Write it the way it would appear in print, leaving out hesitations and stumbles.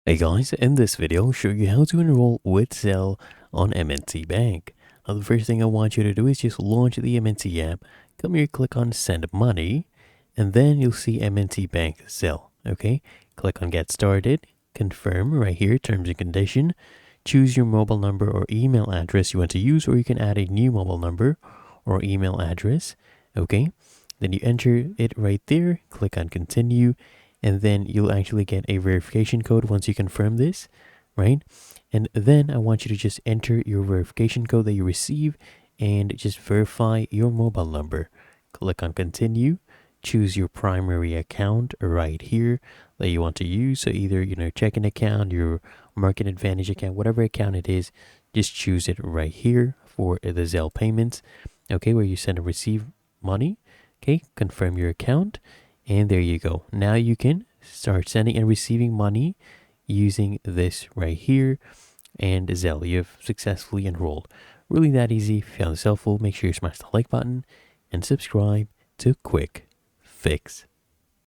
Hey guys, in this video I'll show you how to enroll with Zelle on M&T Bank. Now the first thing I want you to do is just launch the M&T app, come here, click on send money, and then you'll see M&T Bank Zelle, okay? Click on get started, confirm right here, terms and condition, choose your mobile number or email address you want to use, or you can add a new mobile number or email address, okay? Then you enter it right there, click on continue, and then you'll actually get a verification code once you confirm this, right? And then I want you to just enter your verification code that you receive and just verify your mobile number. Click on continue, choose your primary account right here that you want to use. So either, checking account, your market advantage account, whatever account it is, just choose it right here for the Zelle payments, okay, where you send and receive money. Okay, confirm your account. And there you go. Now you can start sending and receiving money using this right here and Zelle. You've successfully enrolled. Really that easy. If you found this helpful, make sure you smash the like button and subscribe to Quick Fix.